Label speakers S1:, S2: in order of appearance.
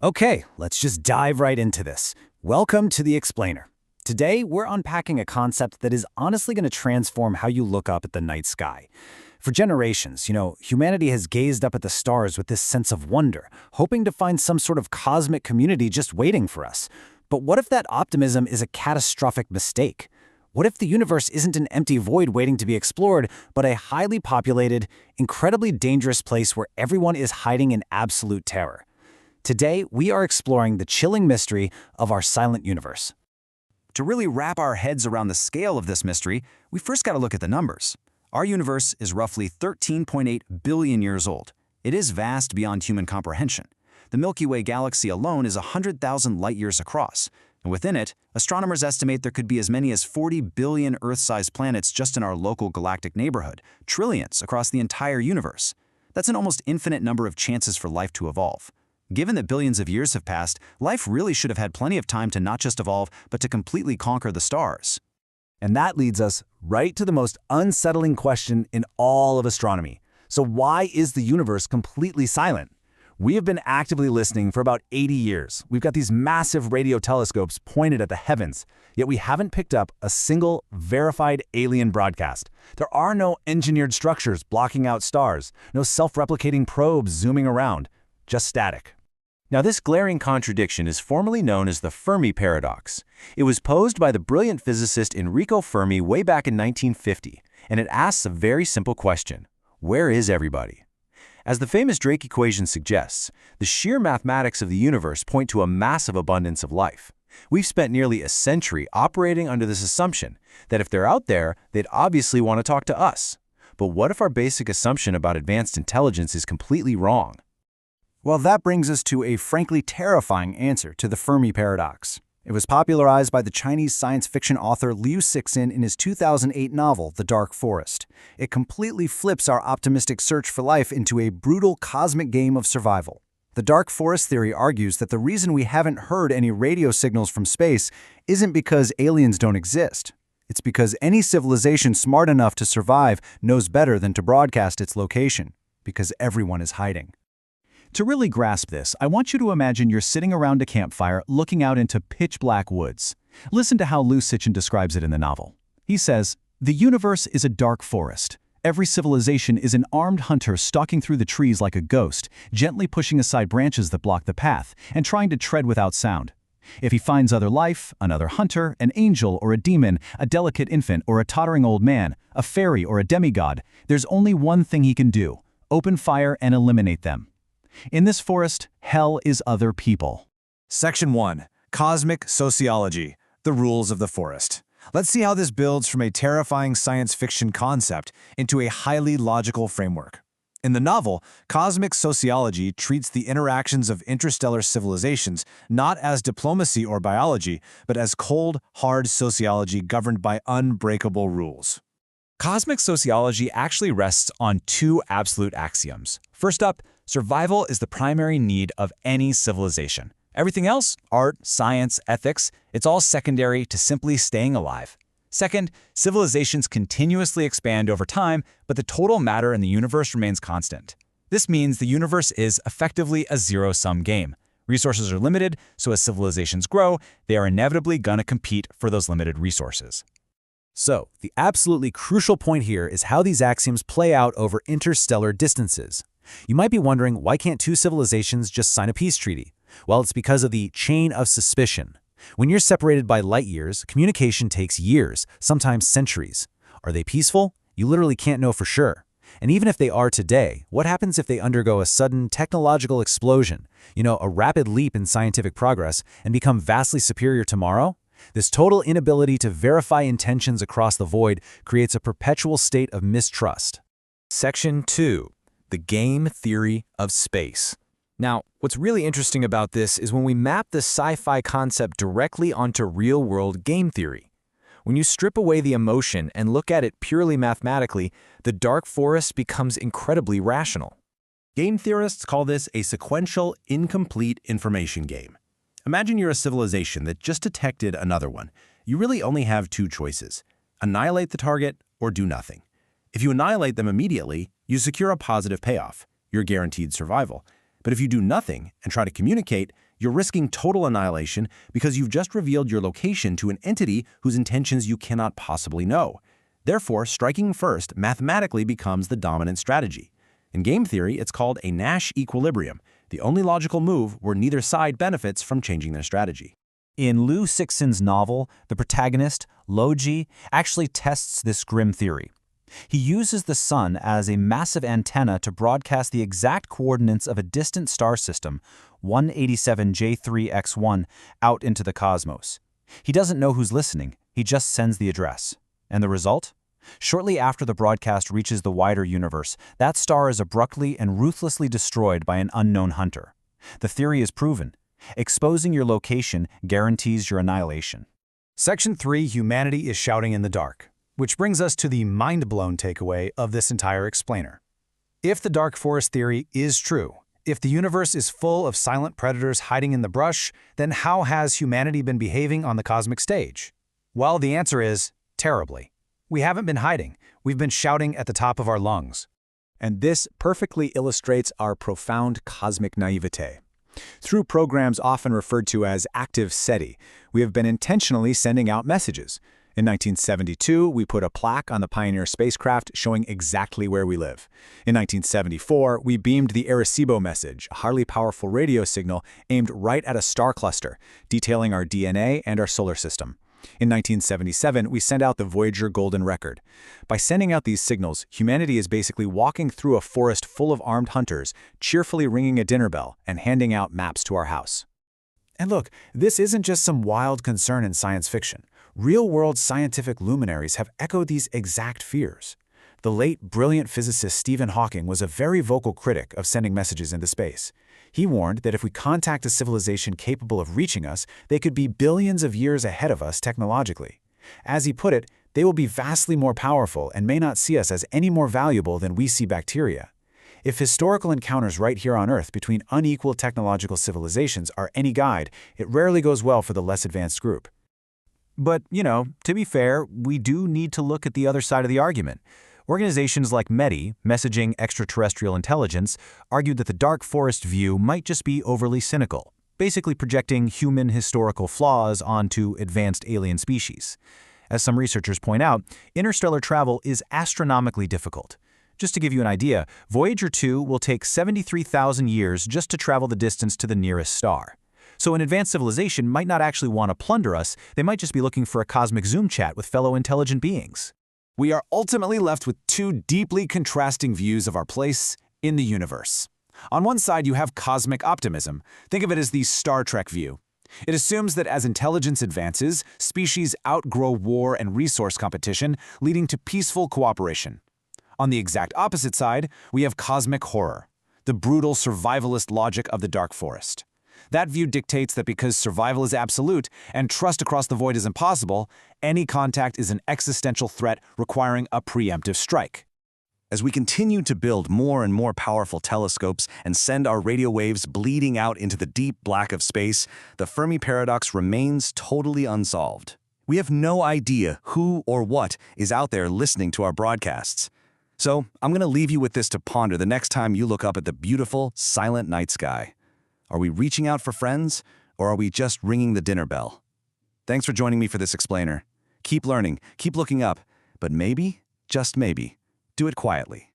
S1: Okay, let's just dive right into this. Welcome to The Explainer. Today, we're unpacking a concept that is honestly going to transform how you look up at the night sky. For generations, humanity has gazed up at the stars with this sense of wonder, hoping to find some sort of cosmic community just waiting for us. But what if that optimism is a catastrophic mistake? What if the universe isn't an empty void waiting to be explored, but a highly populated, incredibly dangerous place where everyone is hiding in absolute terror? Today, we are exploring the chilling mystery of our silent universe.
S2: To really wrap our heads around the scale of this mystery, we first got to look at the numbers. Our universe is roughly 13.8 billion years old. It is vast beyond human comprehension. The Milky Way galaxy alone is 100,000 light-years across, and within it, astronomers estimate there could be as many as 40 billion Earth-sized planets just in our local galactic neighborhood, trillions across the entire universe. That's an almost infinite number of chances for life to evolve. Given that billions of years have passed, life really should have had plenty of time to not just evolve, but to completely conquer the stars.
S3: And that leads us right to the most unsettling question in all of astronomy. So why is the universe completely silent? We have been actively listening for about 80 years. We've got these massive radio telescopes pointed at the heavens, yet we haven't picked up a single verified alien broadcast. There are no engineered structures blocking out stars, no self-replicating probes zooming around, just static.
S4: Now, this glaring contradiction is formally known as the Fermi paradox. It was posed by the brilliant physicist Enrico Fermi way back in 1950, and it asks a very simple question: where is everybody? As the famous Drake equation suggests, the sheer mathematics of the universe point to a massive abundance of life. We've spent nearly a century operating under this assumption that if they're out there, they'd obviously want to talk to us. But what if our basic assumption about advanced intelligence is completely wrong?
S1: Well, that brings us to a frankly terrifying answer to the Fermi paradox. It was popularized by the Chinese science fiction author Liu Cixin in his 2008 novel, The Dark Forest. It completely flips our optimistic search for life into a brutal cosmic game of survival. The Dark Forest theory argues that the reason we haven't heard any radio signals from space isn't because aliens don't exist. It's because any civilization smart enough to survive knows better than to broadcast its location, because everyone is hiding.
S3: To really grasp this, I want you to imagine you're sitting around a campfire looking out into pitch-black woods. Listen to how Liu Cixin describes it in the novel. He says, "The universe is a dark forest. Every civilization is an armed hunter stalking through the trees like a ghost, gently pushing aside branches that block the path, and trying to tread without sound. If he finds other life, another hunter, an angel or a demon, a delicate infant or a tottering old man, a fairy or a demigod, there's only one thing he can do: open fire and eliminate them. In this forest, hell is other people."
S5: Section 1. Cosmic Sociology, the Rules of the Forest. Let's see how this builds from a terrifying science fiction concept into a highly logical framework. In the novel, Cosmic Sociology treats the interactions of interstellar civilizations not as diplomacy or biology, but as cold, hard sociology governed by unbreakable rules.
S6: Cosmic sociology actually rests on two absolute axioms. First up, survival is the primary need of any civilization. Everything else, art, science, ethics, it's all secondary to simply staying alive. Second, civilizations continuously expand over time, but the total matter in the universe remains constant. This means the universe is effectively a zero-sum game. Resources are limited, so as civilizations grow, they are inevitably going to compete for those limited resources.
S3: So, the absolutely crucial point here is how these axioms play out over interstellar distances. You might be wondering, why can't two civilizations just sign a peace treaty? Well, it's because of the chain of suspicion. When you're separated by light years, communication takes years, sometimes centuries. Are they peaceful? You literally can't know for sure. And even if they are today, what happens if they undergo a sudden technological explosion, a rapid leap in scientific progress, and become vastly superior tomorrow? This total inability to verify intentions across the void creates a perpetual state of mistrust.
S5: Section 2. The Game Theory of Space. Now, what's really interesting about this is when we map the sci-fi concept directly onto real-world game theory. When you strip away the emotion and look at it purely mathematically, the dark forest becomes incredibly rational.
S7: Game theorists call this a sequential, incomplete information game. Imagine you're a civilization that just detected another one. You really only have two choices: annihilate the target or do nothing. If you annihilate them immediately, you secure a positive payoff. You're guaranteed survival. But if you do nothing and try to communicate, you're risking total annihilation because you've just revealed your location to an entity whose intentions you cannot possibly know. Therefore, striking first mathematically becomes the dominant strategy. In game theory, it's called a Nash equilibrium, the only logical move where neither side benefits from changing their strategy.
S3: In Liu Cixin's novel, the protagonist, Luoji, actually tests this grim theory. He uses the sun as a massive antenna to broadcast the exact coordinates of a distant star system, 187J3X1, out into the cosmos. He doesn't know who's listening, he just sends the address. And the result? Shortly after the broadcast reaches the wider universe, that star is abruptly and ruthlessly destroyed by an unknown hunter. The theory is proven. Exposing your location guarantees your annihilation.
S1: Section 3, Humanity is shouting in the dark, which brings us to the mind-blown takeaway of this entire explainer. If the dark forest theory is true, if the universe is full of silent predators hiding in the brush, then how has humanity been behaving on the cosmic stage? Well, the answer is terribly. We haven't been hiding. We've been shouting at the top of our lungs.
S3: And this perfectly illustrates our profound cosmic naivete. Through programs often referred to as active SETI, we have been intentionally sending out messages. In 1972, we put a plaque on the Pioneer spacecraft showing exactly where we live. In 1974, we beamed the Arecibo message, a highly powerful radio signal aimed right at a star cluster, detailing our DNA and our solar system. In 1977, we sent out the Voyager Golden Record. By sending out these signals, humanity is basically walking through a forest full of armed hunters, cheerfully ringing a dinner bell and handing out maps to our house. And look, this isn't just some wild concern in science fiction. Real-world scientific luminaries have echoed these exact fears. The late, brilliant physicist Stephen Hawking was a very vocal critic of sending messages into space. He warned that if we contact a civilization capable of reaching us, they could be billions of years ahead of us technologically. As he put it, they will be vastly more powerful and may not see us as any more valuable than we see bacteria. If historical encounters right here on Earth between unequal technological civilizations are any guide, it rarely goes well for the less advanced group. But, to be fair, we do need to look at the other side of the argument. Organizations like METI, Messaging Extraterrestrial Intelligence, argued that the dark forest view might just be overly cynical, basically projecting human historical flaws onto advanced alien species. As some researchers point out, interstellar travel is astronomically difficult. Just to give you an idea, Voyager 2 will take 73,000 years just to travel the distance to the nearest star. So an advanced civilization might not actually want to plunder us, they might just be looking for a cosmic Zoom chat with fellow intelligent beings.
S5: We are ultimately left with two deeply contrasting views of our place in the universe. On one side, you have cosmic optimism. Think of it as the Star Trek view. It assumes that as intelligence advances, species outgrow war and resource competition, leading to peaceful cooperation. On the exact opposite side, we have cosmic horror, the brutal survivalist logic of the dark forest. That view dictates that because survival is absolute and trust across the void is impossible, any contact is an existential threat requiring a preemptive strike.
S2: As we continue to build more and more powerful telescopes and send our radio waves bleeding out into the deep black of space, the Fermi paradox remains totally unsolved. We have no idea who or what is out there listening to our broadcasts. So I'm going to leave you with this to ponder the next time you look up at the beautiful, silent night sky. Are we reaching out for friends, or are we just ringing the dinner bell? Thanks for joining me for this explainer. Keep learning, keep looking up, but maybe, just maybe, do it quietly.